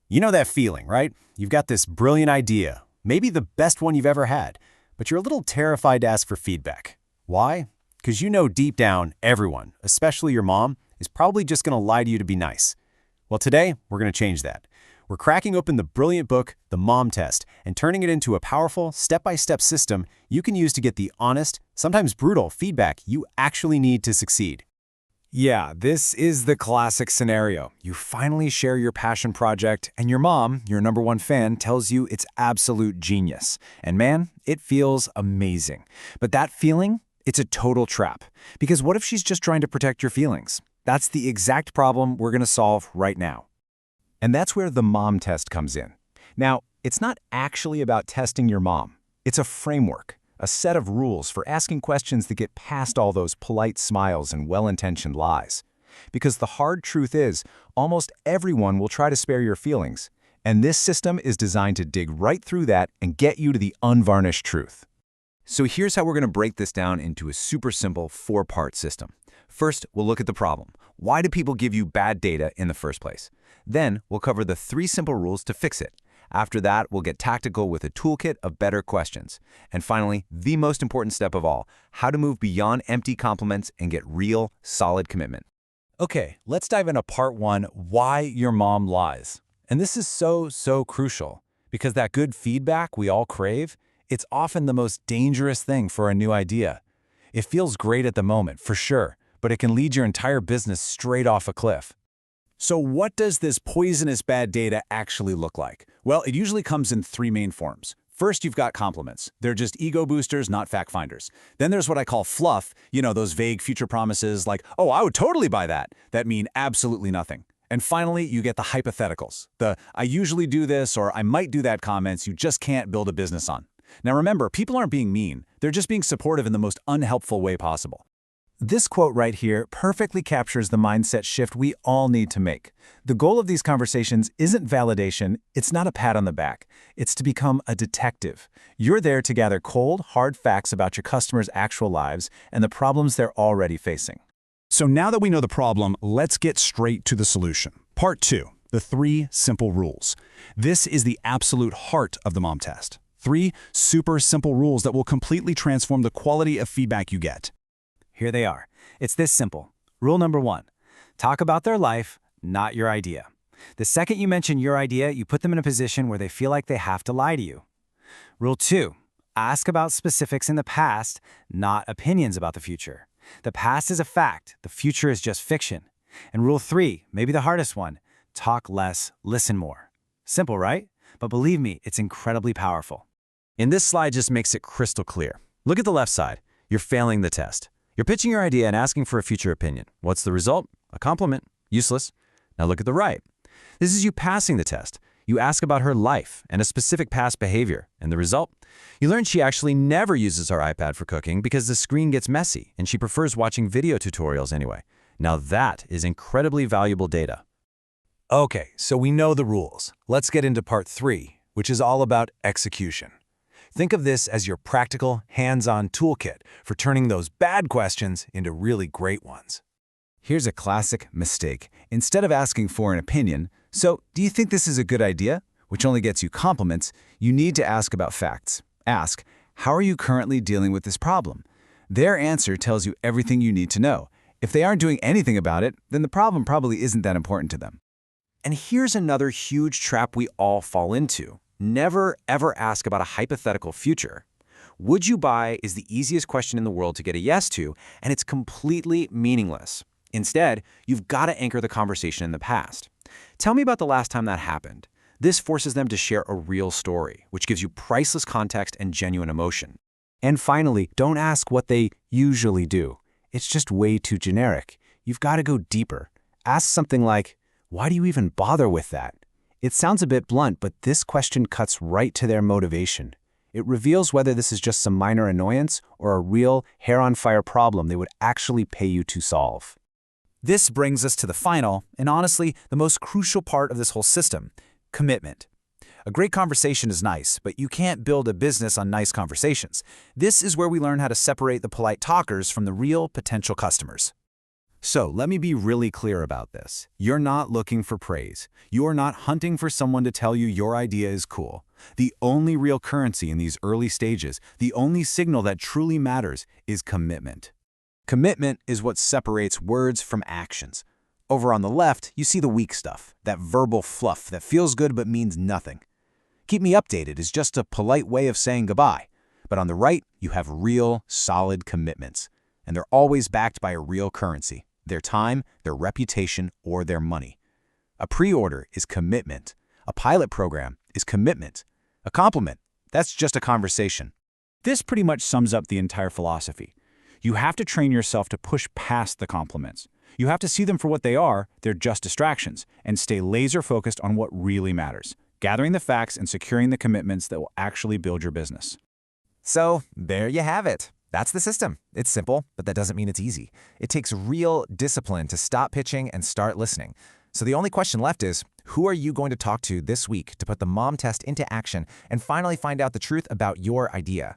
You know that feeling, right? You've got this brilliant idea, maybe the best one you've ever had, but you're a little terrified to ask for feedback. Why? Because you know deep down, everyone, especially your mom, is probably just going to lie to you to be nice. Well, today, we're going to change that. We're cracking open the brilliant book, The Mom Test, and turning it into a powerful, step-by-step system you can use to get the honest, sometimes brutal feedback you actually need to succeed. Yeah, this is the classic scenario. You finally share your passion project, and your mom, your #1 fan, tells you it's absolute genius. And man, it feels amazing. But that feeling, it's a total trap. Because what if she's just trying to protect your feelings? That's the exact problem we're going to solve right now. And that's where the mom test comes in. Now, it's not actually about testing your mom. It's a framework. A set of rules for asking questions that get past all those polite smiles and well-intentioned lies. Because the hard truth is, almost everyone will try to spare your feelings, and this system is designed to dig right through that and get you to the unvarnished truth. So here's how we're going to break this down into a super simple 4-part system. First, we'll look at the problem. Why do people give you bad data in the first place? Then, we'll cover the 3 simple rules to fix it. After that, we'll get tactical with a toolkit of better questions. And finally, the most important step of all, how to move beyond empty compliments and get real, solid commitment. Okay, let's dive into part 1, why your mom lies. And this is so crucial, because that good feedback we all crave, it's often the most dangerous thing for a new idea. It feels great at the moment, for sure, but it can lead your entire business straight off a cliff. So what does this poisonous bad data actually look like? Well, it usually comes in 3 main forms. First, you've got compliments. They're just ego boosters, not fact finders. Then there's what I call fluff, those vague future promises like, oh, I would totally buy that mean absolutely nothing. And finally, you get the hypotheticals. The I usually do this or I might do that comments you just can't build a business on. Now remember, people aren't being mean. They're just being supportive in the most unhelpful way possible. This quote right here perfectly captures the mindset shift we all need to make. The goal of these conversations isn't validation, it's not a pat on the back. It's to become a detective. You're there to gather cold, hard facts about your customers' actual lives and the problems they're already facing. So now that we know the problem, let's get straight to the solution. Part 2, the 3 simple rules. This is the absolute heart of the mom test. 3 super simple rules that will completely transform the quality of feedback you get. Here they are. It's this simple. Rule number 1, talk about their life, not your idea. The second you mention your idea, you put them in a position where they feel like they have to lie to you. Rule 2, ask about specifics in the past, not opinions about the future. The past is a fact, the future is just fiction. And rule 3, maybe the hardest one, talk less, listen more. Simple, right? But believe me, it's incredibly powerful. In this slide just makes it crystal clear. Look at the left side. You're failing the test. You're pitching your idea and asking for a future opinion. What's the result? A compliment. Useless. Now look at the right. This is you passing the test. You ask about her life and a specific past behavior. And the result? You learn she actually never uses her iPad for cooking because the screen gets messy and she prefers watching video tutorials anyway. Now that is incredibly valuable data. Okay, so we know the rules. Let's get into part 3, which is all about execution. Think of this as your practical, hands-on toolkit for turning those bad questions into really great ones. Here's a classic mistake. Instead of asking for an opinion, so do you think this is a good idea? Which only gets you compliments, you need to ask about facts. Ask, how are you currently dealing with this problem? Their answer tells you everything you need to know. If they aren't doing anything about it, then the problem probably isn't that important to them. And here's another huge trap we all fall into. Never, ever ask about a hypothetical future. Would you buy is the easiest question in the world to get a yes to, and it's completely meaningless. Instead, you've got to anchor the conversation in the past. Tell me about the last time that happened. This forces them to share a real story, which gives you priceless context and genuine emotion. And finally, don't ask what they usually do. It's just way too generic. You've got to go deeper. Ask something like, why do you even bother with that? It sounds a bit blunt, but this question cuts right to their motivation. It reveals whether this is just some minor annoyance or a real hair-on-fire problem they would actually pay you to solve. This brings us to the final, and honestly, the most crucial part of this whole system, commitment. A great conversation is nice, but you can't build a business on nice conversations. This is where we learn how to separate the polite talkers from the real potential customers. So let me be really clear about this. You're not looking for praise. You're not hunting for someone to tell you your idea is cool. The only real currency in these early stages, the only signal that truly matters, is commitment. Commitment is what separates words from actions. Over on the left, you see the weak stuff, that verbal fluff that feels good but means nothing. Keep me updated is just a polite way of saying goodbye. But on the right, you have real, solid commitments. And they're always backed by a real currency, their time, their reputation, or their money. A pre-order is commitment. A pilot program is commitment. A compliment, that's just a conversation. This pretty much sums up the entire philosophy. You have to train yourself to push past the compliments. You have to see them for what they are, they're just distractions, and stay laser-focused on what really matters, gathering the facts and securing the commitments that will actually build your business. So there you have it. That's the system. It's simple, but that doesn't mean it's easy. It takes real discipline to stop pitching and start listening. So the only question left is, who are you going to talk to this week to put the mom test into action and finally find out the truth about your idea?